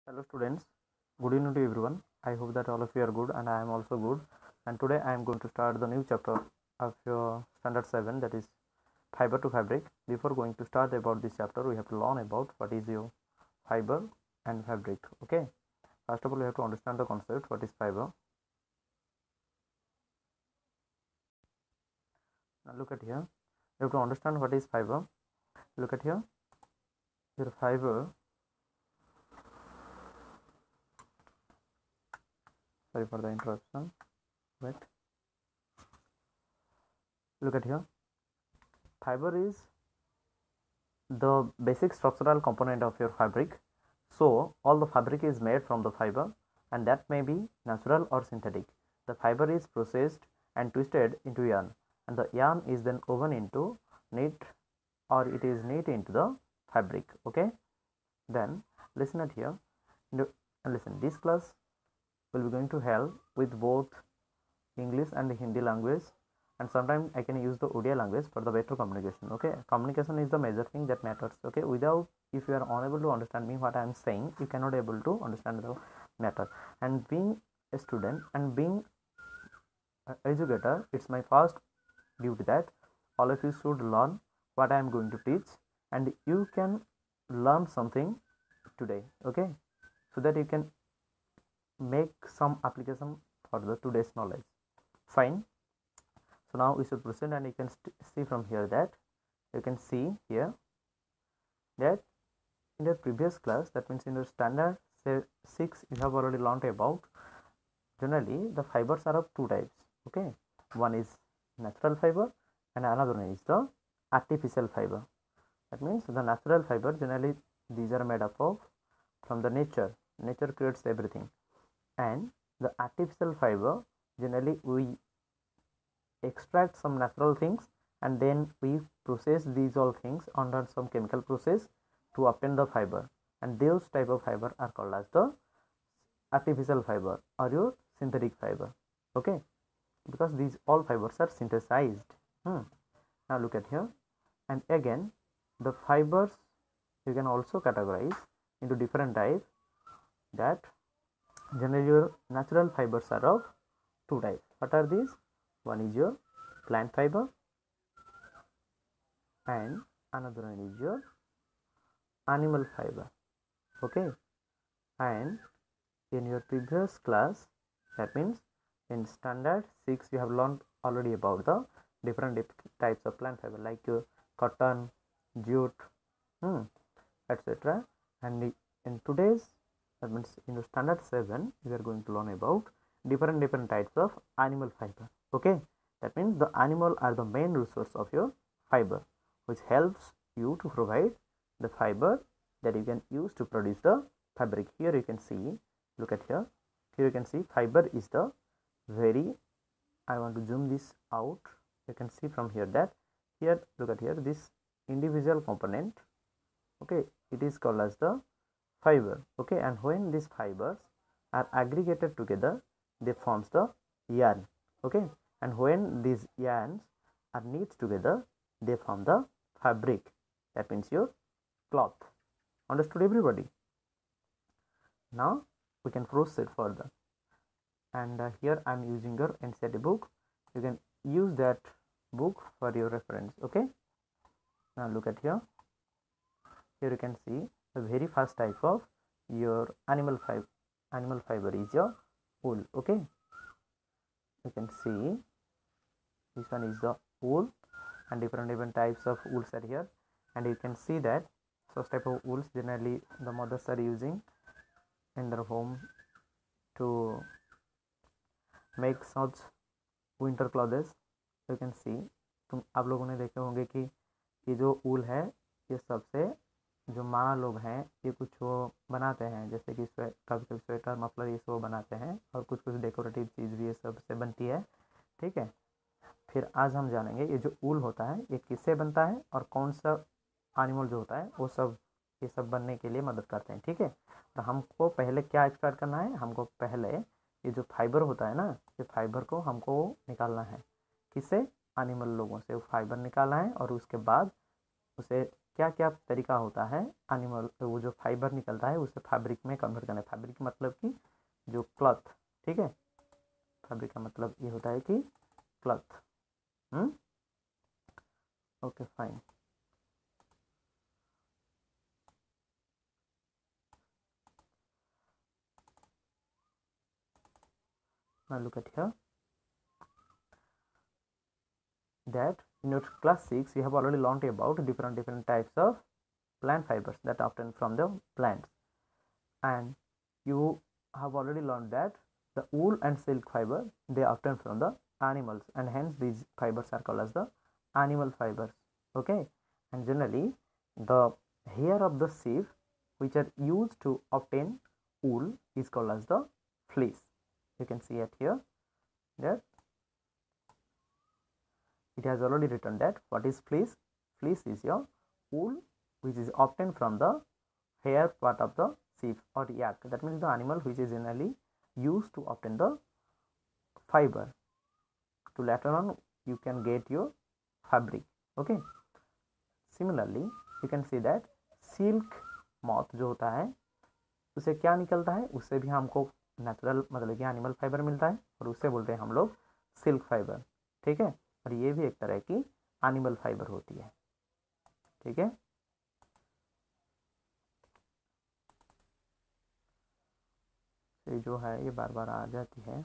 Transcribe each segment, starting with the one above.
Hello students, good evening to everyone. I hope that all of you are good and I am also good. And today I am going to start the new chapter of your standard 7, that is fiber to fabric. Before going to start about this chapter, we have to learn about what is your fiber and fabric. Okay, first of all we have to understand the concept, what is fiber. Now look at here, you have to understand what is fiber. Look at here, your fiber, sorry for the interruption, wait. Look at here, fiber is the basic structural component of your fabric. So all the fabric is made from the fiber, and that may be natural or synthetic. The fiber is processed and twisted into yarn, and the yarn is then woven into knit, or it is knit into the fabric. Okay, then listen at here and listen. This class will be going to help with both English and Hindi language, and sometimes I can use the Odia language for the better communication. Okay, communication is the major thing that matters. Okay, without, if you are unable to understand me what I am saying, you cannot able to understand the matter. And being a student and being an educator, it's my first duty that all of you should learn what I am going to teach, and you can learn something today. Okay, so that you can make some application for the today's knowledge. Fine. So now we should proceed, and you can see from here that you can see here that in the previous class, that means in the standard 6, you have already learned about generally the fibers are of two types. Okay, one is natural fiber and another one is the artificial fiber. That means the natural fiber, generally these are made up of from the nature creates everything, and the artificial fiber, generally we extract some natural things and then we process these all things under some chemical process to obtain the fiber, and those type of fiber are called as the artificial fiber or your synthetic fiber. Okay, because these all fibers are synthesized. Now look at here, and again the fibers you can also categorize into different types. That generally your natural fibers are of two types. What are these? One is your plant fiber and another one is your animal fiber. Okay, and in your previous class, that means in standard 6, you have learned already about the different types of plant fiber like cotton, jute, etc. And in today's, that means in the standard 7, we are going to learn about different types of animal fiber. Okay, that means the animal are the main resource of your fiber, which helps you to provide the fiber that you can use to produce the fabric. Here you can see, look at here, you can see fiber is the very, I want to zoom this out, you can see from here that here, look at here, this individual component, okay, it is called as the fiber. Okay, and when these fibers are aggregated together, they forms the yarn. Okay, and when these yarns are knit together, they form the fabric, that means your cloth. Understood everybody? Now we can proceed further, and here I am using your NCERT book. You can use that book for your reference. Okay, now look at here, here you can see the very first type of your animal fiber is your wool. Okay, you can see this one is the wool, and different types of wools are here, and you can see that such type of wools generally the mothers are using in their home to make such winter clothes. You can see, तुम आप लोगों ने देखे होंगे कि ये जो वूल है, ये सबसे जो माँ लोग हैं ये कुछ वो बनाते हैं, जैसे कि कभी कभी स्वेटर, मफलर, ये सब बनाते हैं, और कुछ डेकोरेटिव चीज़ भी ये सब से बनती है. ठीक है, फिर आज हम जानेंगे ये जो वूल होता है ये किससे बनता है और कौन सा एनिमल जो होता है वो सब ये सब बनने के लिए मदद करते हैं. ठीक है, तो हमको पहले क्या स्टार्ट करना है, हमको पहले ये जो फाइबर होता है ना, ये फाइबर को हमको निकालना है. किससे? एनिमल लोगों से वो फाइबर निकालना है, और उसके बाद उसे क्या क्या तरीका होता है एनिमल वो जो फाइबर निकलता है उसे फैब्रिक में कन्वर्ट करना है। फैब्रिक मतलब कि जो क्लॉथ, ठीक है, फैब्रिक का मतलब ये होता है कि cloth. Okay fine. Now look at here that in your class 6 you have already learned about different types of plant fibers that are obtained from the plants, and you have already learned that the wool and silk fiber they are obtained from the animals, and hence these fibers are called as the animal fibers. Okay, and generally the hair of the sheep which are used to obtain wool is called as the fleece. You can see it here that it has already written that what is fleece. Fleece is your wool which is obtained from the hair part of the sheep or yak. That means the animal which is generally used to obtain the fiber to later on you can get your fabric. Okay, similarly you can see that silk moth जो होता है उसे क्या निकलता है, उससे भी हमको नेचुरल मतलब कि एनिमल फाइबर मिलता है और उससे बोलते हैं हम लोग सिल्क फाइबर। ठीक है, और ये भी एक तरह की एनिमल फाइबर होती है। ठीक है, ये जो है ये बार बार आ जाती है,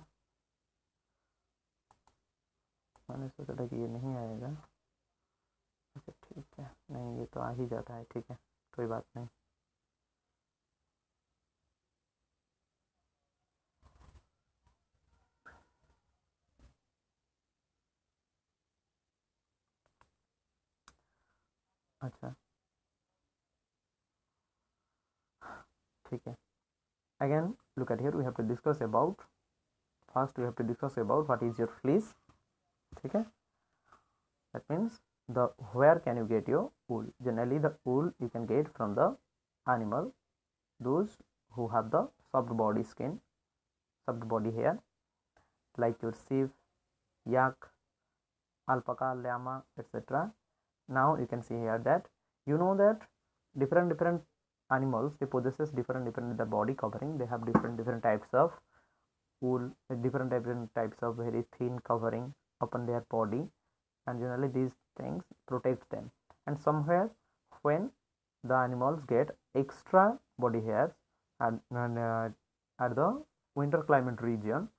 मैंने सोचा था कि ये नहीं आएगा। अच्छा ठीक है, नहीं ये तो आ ही जाता है। ठीक है, कोई बात नहीं। अच्छा ठीक है, again look at here, we have to discuss about, first we have to discuss about what is your fleece. ठीक है, that means the where can you get your wool. Generally the wool you can get from the animal, those who have the soft body skin, soft body hair, like your sheep, yak, alpaca, llama, etc. Now you can see here that you know that different animals they possesses different the body covering, they have different types of wool, different types of very thin covering upon their body, and generally these things protect them. And somewhere when the animals get extra body hairs at the winter climate region,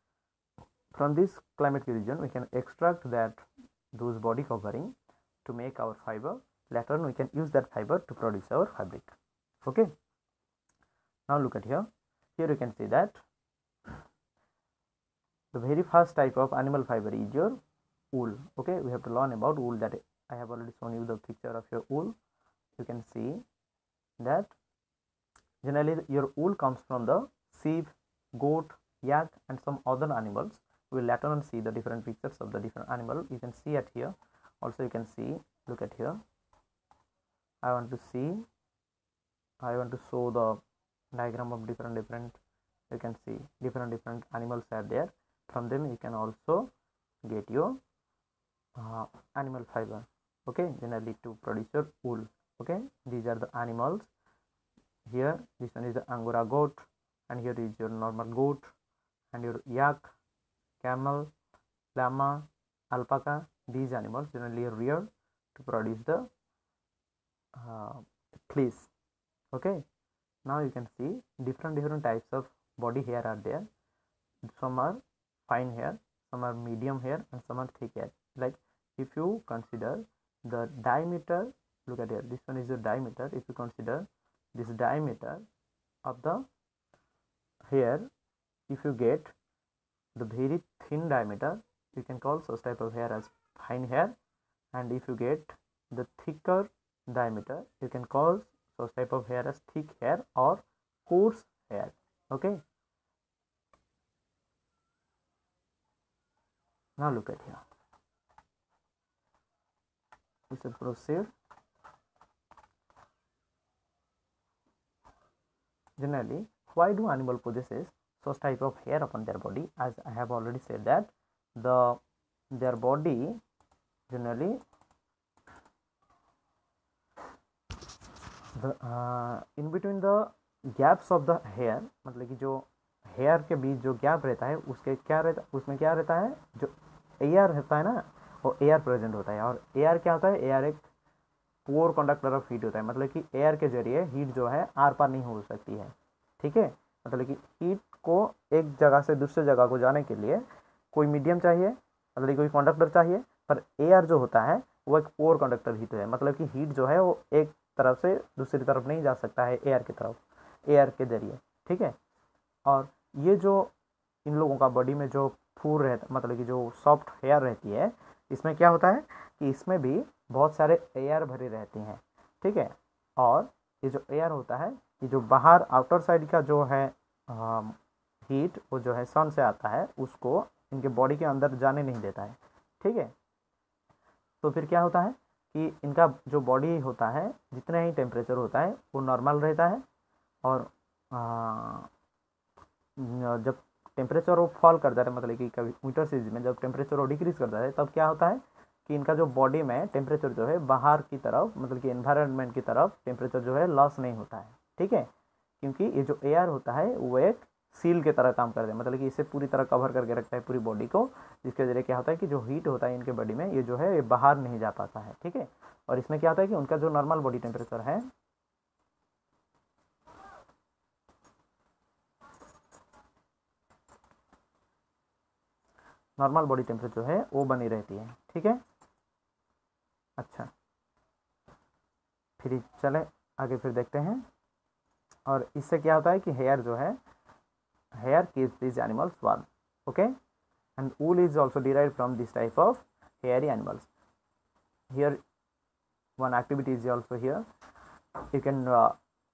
from this climate region we can extract that those body covering to make our fiber. Later on we can use that fiber to produce our fabric. Okay, now look at here, here you can see that the very first type of animal fiber is your wool. Okay, we have to learn about wool, that I have already shown you the picture of your wool. You can see that generally your wool comes from the sheep, goat, yak and some other animals. We will later on see the different pictures of the different animal. You can see it here. Also you can see, look at here, I want to show the diagram of different you can see different animals are there. From them you can also get your animal fiber. Okay, generally to produce your wool. Okay, these are the animals. Here this one is the Angora goat, and here is your normal goat, and your yak, camel, llama, alpaca. These animals generally are reared to produce the fleece. Okay, now you can see different types of body hair are there. Some are fine hair, some are medium hair and some are thick hair. Like if you consider the diameter, look at here, this one is the diameter. If you consider this diameter of the hair, if you get the very thin diameter, you can call such type of hair as fine hair, and if you get the thicker diameter, you can call such type of hair as thick hair or coarse hair. Okay, now look at here, we should proceed. Generally, why do animal possesses such type of hair upon their body? As I have already said that their body generally in between the gaps of the hair, मतलब कि जो hair के बीच जो gap रहता है उसके क्या रहता उसमें क्या रहता है, जो एयर रहता है ना वो एयर प्रेजेंट होता है। और एयर क्या होता है, एयर एक पोर कंडक्टर ऑफ हीट होता है, मतलब कि एयर के जरिए हीट जो है आर पार नहीं हो सकती है। ठीक है, मतलब कि हीट को एक जगह से दूसरे जगह को जाने के लिए कोई मीडियम चाहिए, मतलब कोई कंडक्टर चाहिए। पर एयर जो होता है वो एक पोर कंडक्टर हीट है, मतलब कि हीट जो है वो एक तरफ से दूसरी तरफ नहीं जा सकता है एयर की तरफ, एयर के जरिए। ठीक है, और ये जो इन लोगों का बॉडी में जो फूर रहता, मतलब कि जो सॉफ्ट हेयर रहती है, इसमें क्या होता है कि इसमें भी बहुत सारे एयर भरे रहते हैं। ठीक है, और ये जो एयर होता है, ये जो बाहर आउटर साइड का जो है हीट, वो जो है सन से आता है, उसको इनके बॉडी के अंदर जाने नहीं देता है। ठीक है, तो फिर क्या होता है कि इनका जो बॉडी होता है, जितना ही टेम्परेचर होता है वो नॉर्मल रहता है। और जब टेम्परेचर वो फॉल कर जाता है, मतलब कि कभी विंटर सीजन में जब टेम्परेचर वो डिक्रीज कर जाता है, तब क्या होता है कि इनका जो बॉडी में टेम्परेचर जो है बाहर की तरफ, मतलब कि एनवायरनमेंट की तरफ टेम्परेचर जो है लॉस नहीं होता है। ठीक है, क्योंकि ये जो एयर होता है वो एक सील की तरह काम करता है, मतलब कि इसे पूरी तरह कवर करके रखता है पूरी बॉडी को, जिसके जरिए क्या होता है कि जो हीट होता है इनके बॉडी में, ये जो है ये बाहर नहीं जा पाता है। ठीक है, और इसमें क्या होता है कि उनका जो नॉर्मल बॉडी टेम्परेचर है, नॉर्मल बॉडी टेम्परेचर है वो बनी रहती है। ठीक है, अच्छा, फिर चले आगे फिर देखते हैं। और इससे क्या होता है कि हेयर जो है, hair keeps this animals warm. Okay, and wool is also derive from this type of hairy animals. Here one activity is also here. You can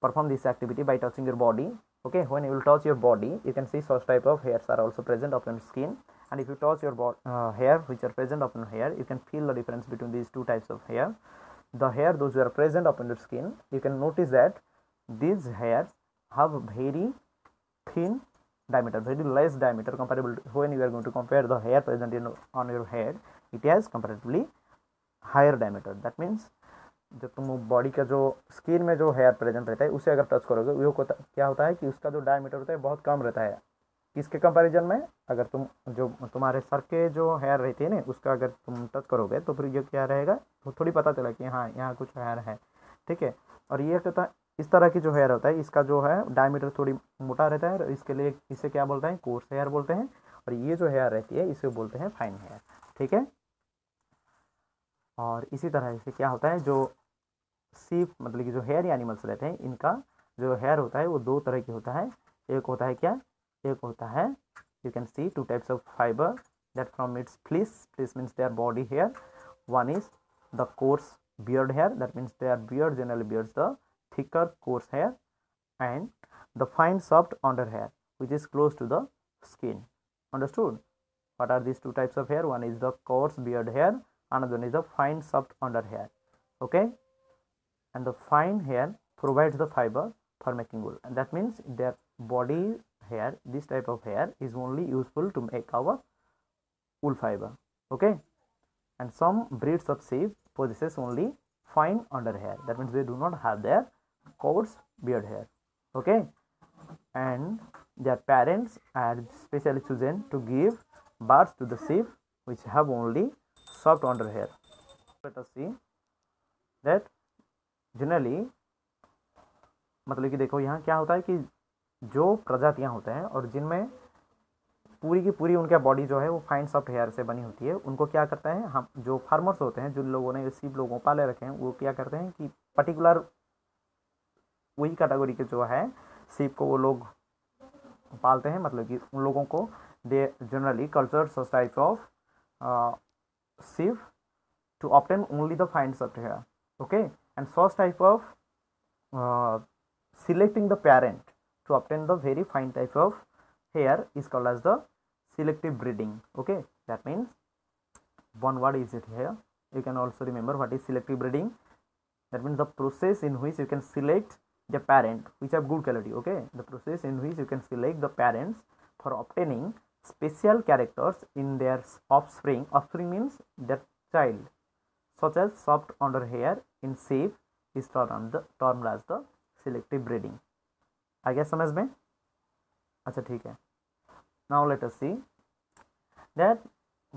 perform this activity by touching your body. Okay, when you will touch your body, you can see such type of hairs are also present on your skin. And if you touch your hair which are present upon your hair, you can feel the difference between these two types of hair. The hair those who are present upon your skin, you can notice that these hairs have very thin diameter, very less diameter comparable to when you are going to compare the hair present on your head, it has comparatively higher diameter. That means जब तुम body का जो skin में जो hair present रहता है उसे अगर टच करोगे, वो क्या होता है कि उसका जो डायमीटर होता है बहुत कम रहता है इसके कंपैरिजन में। अगर तुम जो तुम्हारे सर के जो हेयर रहती है ना उसका अगर तुम टच करोगे तो फिर ये क्या रहेगा, तो थोड़ी पता चला कि हाँ यहाँ कुछ हेयर है। ठीक है, और ये कहता इस तरह की जो हेयर होता है इसका जो है डायमीटर थोड़ी मोटा रहता है, इसके लिए इसे क्या बोलते हैं, कोर्स हेयर बोलते हैं। और ये जो हेयर रहती है इसे बोलते हैं फाइन हेयर। ठीक है, और इसी तरह से क्या होता है, जो सीप मतलब कि जो हेयर एनिमल्स रहते हैं इनका जो हेयर होता है वो दो तरह की होता है। एक होता है क्या, एक होता है, you can see two types of fibre that from its fleece means their body hair. One is the coarse beard hair, that means their beard generally beards the thicker coarse hair, and the fine soft under hair which is close to the skin. Understood? What are these two types of hair? One is the coarse beard hair, another one is the fine soft under hair. Okay, and the fine hair provides the fiber for making wool, and that means their body hair, this type of hair is only useful to make our wool fiber. Okay, and some breeds of sheep possesses only fine under hair, that means they do not have their coarse beard hair. Okay, and their parents are specially chosen to give birth to the sheep which have only soft under hair. Let us see that generally मतलब कि देखो यहाँ क्या होता है कि जो प्रजातियाँ होते हैं और जिनमें पूरी की पूरी उनका बॉडी जो है वो फाइन सॉफ्ट हेयर से बनी होती है, उनको क्या करते हैं, हम जो फार्मर्स होते हैं, जिन लोगों ने सीप लोगों पाले रखे हैं, वो क्या करते हैं कि पर्टिकुलर वही कैटेगरी के जो है सीप को वो लोग पालते हैं, मतलब कि उन लोगों को they generally culture such type of sheep to obtain only the fine soft hair. Okay, and such type of selecting the parent to obtain the very fine type of hair is called as the selective breeding. Okay, that means one word is it here, you can also remember what is selective breeding. That means the process in which you can select the parent which have good quality. Okay, the process in which you can select the parents for obtaining special characters in their offspring. Offspring means their child, such as soft under hair in sheep, is termed as the selective breeding. आ गया समझ में? अच्छा ठीक है. Now let us see that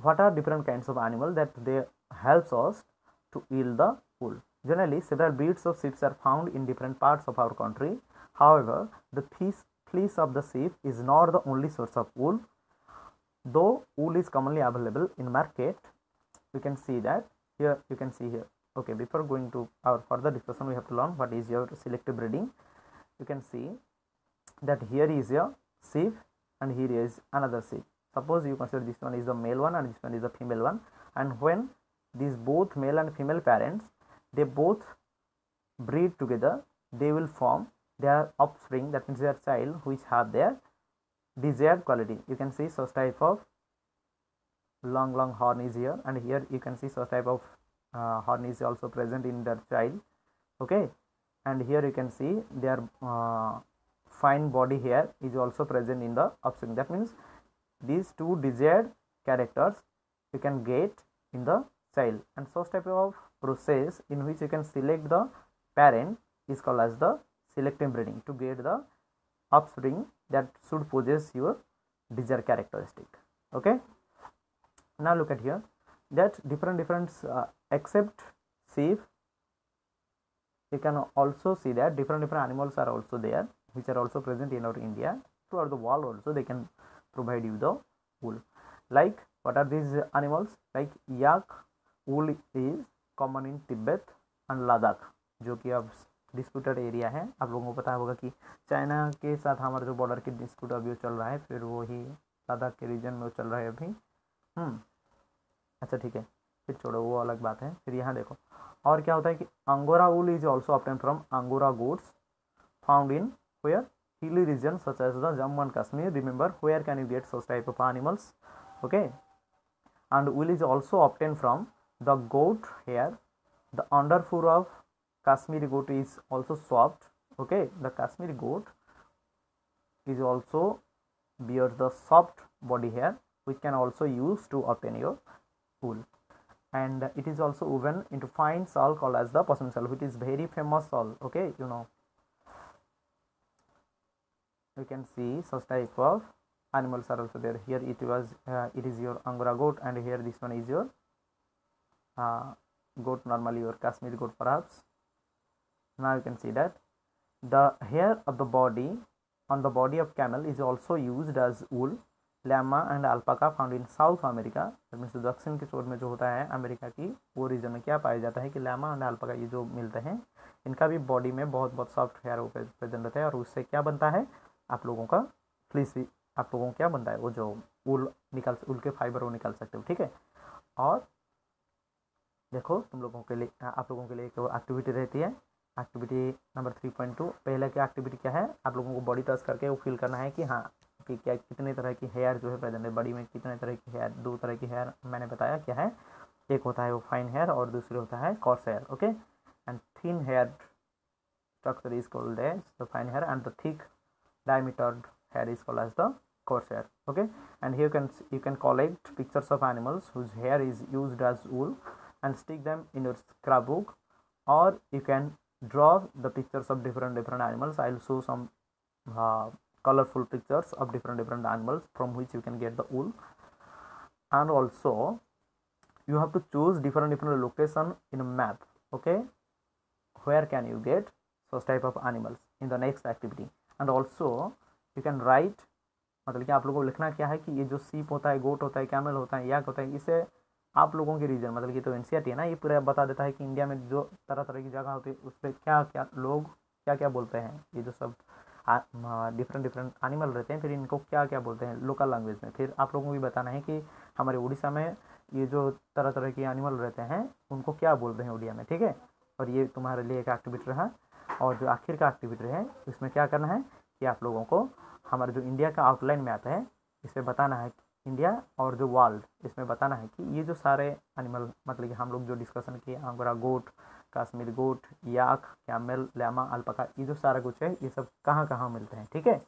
what are different kinds of animal that they helps us to yield the wool. Generally, several breeds of sheep are found in different parts of our country. However, the fleece of the sheep is not the only source of wool. Though wool is commonly available in market, you can see that here. You can see here. Okay, before going to our further discussion, we have to learn what is your selective breeding. You can see that here is a sheep and here is another sheep. Suppose you consider this one is the male one and this one is the female one, and when these both male and female parents, they both breed together, they will form their offspring, that means their child, which have their desired quality. You can see such type of long horn is here, and here you can see such type of horn is also present in their child. Okay, and here you can see their fine body hair is also present in the offspring. That means these two desired characters you can get in the child, and such type of process in which you can select the parent is called as the selective breeding, to get the offspring that should possess your desired characteristic. Okay, now look at here that different except sheep, you can also see that different animals are also there, which are also present in our India. Throughout the world also they can provide you the wool. Like what are these animals? Like yak wool is common in Tibet and Ladakh, जो कि अब disputed area है. आप लोगों को पता होगा कि चाइना के साथ हमारा जो बॉर्डर की डिस्प्यूट अभी चल रहा है, फिर वो ही लद्दाख के रीजन में चल रहा है अभी. अच्छा ठीक है, फिर छोड़ो, वो अलग बात है. फिर यहाँ देखो और क्या होता है कि angora wool is also obtain from angora goats found in where hilly regions such as the Jammu and Kashmir. Remember, where can you get such type of animals? Okay, and wool is also obtained from the goat hair. The underfur of Kashmiri goat is also soft. Okay, the Kashmiri goat is also bears the soft body hair, which can also use to obtain your wool, and it is also woven into fine shawl called as the Pasam shawl, which is very famous shawl. Okay, you know, you can see such type of animals are also there. Here it is your Angora goat, and here this one is your goat, normally your Kashmiri goat perhaps. Now you can see that the hair of the body on the body of camel is also used as wool. llama and alpaca found in South America. that means दक्षिण के छोर में जो होता है America की वो reason में क्या पाया जाता है कि llama and alpaca ये जो मिलते हैं, इनका भी बॉडी में बहुत सॉफ्ट हेयर प्रेजेंट रहता है, और उससे क्या बनता है आप लोगों का फ्लीस भी आप लोगों को क्या बनता है, वो जो ऊल के फाइबर वो निकाल सकते हो. ठीक है, और देखो तुम लोगों के लिए आप लोगों के लिए एक एक्टिविटी रहती है. Activity number 3.2. पहले क्या एक्टिविटी क्या है, आप लोगों को बॉडी टच करके वो फील करना है कि हाँ कि क्या कितने तरह की हेयर जो है प्रेजेंट है बॉडी में, कितने तरह की हेयर. 2 तरह की हेयर मैंने बताया क्या है, एक होता है वो फाइन हेयर और दूसरे होता है coarse hair. Okay, and thin hair structure is called as the fine hair, and the thick diametered hair is called as the coarse hair. Okay, and here you can collect pictures of animals whose hair is used as wool and stick them in your scrapbook, or you can draw the pictures of different animals. I'll show some colorful pictures of different animals from which you can get the wool. And also you have to choose different location in a map. Okay, where can you get such type of animals in the next activity. And also you can write, मतलब कि आप लोगों को लिखना क्या है कि ये जो सीप होता है, गोट होता है, कैमल होता है, याक होता है, इसे आप लोगों के रीजन, मतलब कि तो एनसीईआरटी है ना, ये पूरा बता देता है कि इंडिया में जो तरह की जगह होती है उस पर क्या लोग क्या बोलते हैं. ये जो सब डिफरेंट एनिमल रहते हैं, फिर इनको क्या बोलते हैं लोकल लैंग्वेज में. फिर आप लोगों को भी बताना है कि हमारे उड़ीसा में ये जो तरह के एनिमल रहते हैं उनको क्या बोलते हैं उड़िया में. ठीक है, और ये तुम्हारे लिए एक एक्टिविटी रहा. और जो आखिर का एक्टिविटी है इसमें क्या करना है कि आप लोगों को हमारा जो इंडिया का आउटलाइन मैप है इसे बताना है, इंडिया और जो वर्ल्ड, इसमें बताना है कि ये जो सारे एनिमल, मतलब कि हम लोग जो डिस्कशन किए, अंगोरा गोट, कश्मीर गोट, याक, कैमल, llama, अल्पाका, ये जो सारा कुछ है ये सब कहाँ मिलते हैं. ठीक है,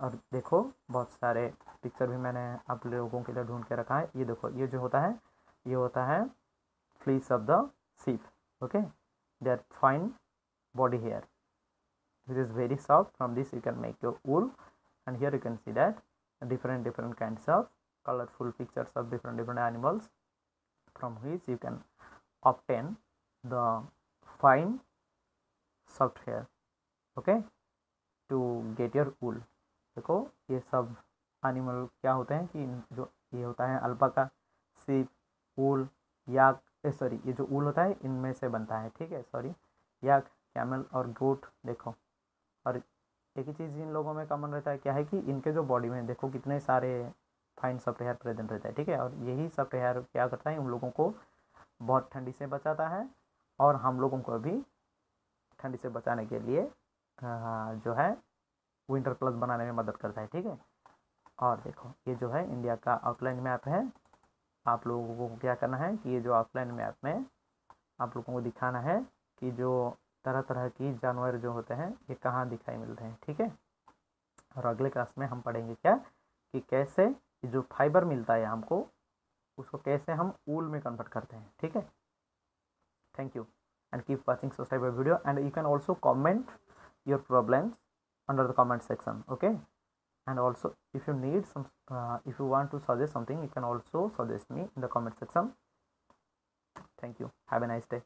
और देखो बहुत सारे पिक्चर भी मैंने आप लोगों के लिए ढूंढ के रखा है. ये देखो, ये जो होता है ये होता है fleece of the sheep. Okay, they are fine body hair which is very soft. From this you can make your wool, and here you can see that different kinds of colorful pictures of different animals, from which you can obtain the fine soft hair, okay, to get your wool. देखो ये सब animal क्या होते हैं कि जो ये होता है अल्पाका, सीप, वूल, याक, सॉरी ये जो वूल होता है इनमें से बनता है, ठीक है, सॉरी, याक, कैमल और गोट। देखो, और एक ही चीज़ इन लोगों में कॉमन रहता है, क्या है कि इनके जो बॉडी में देखो कितने सारे फाइन सॉफ्ट हेयर प्रेजेंट रहता है, ठीक है, और यही सॉफ्ट हेयर क्या करता है, उन लोगों को बहुत ठंडी से बचाता है, और हम लोगों को भी ठंडी से बचाने के लिए जो है विंटर क्लॉथ बनाने में मदद करता है, ठीक है। और देखो ये जो है इंडिया का आउटलाइन मैप है। आप लोगों को क्या करना है कि ये जो आउटलाइन मैप में आप लोगों को दिखाना है कि जो तरह तरह की जानवर जो होते हैं ये कहाँ दिखाई मिलते हैं, ठीक है। और अगले क्लास में हम पढ़ेंगे क्या कि कैसे जो फाइबर मिलता है हमको उसको कैसे हम वूल में कन्वर्ट करते हैं, ठीक है। Thank you and keep watching subscribe video, and you can also comment your problems under the comment section, okay. And also if you need some if you want to suggest something, you can also suggest me in the comment section. Thank you, have a nice day.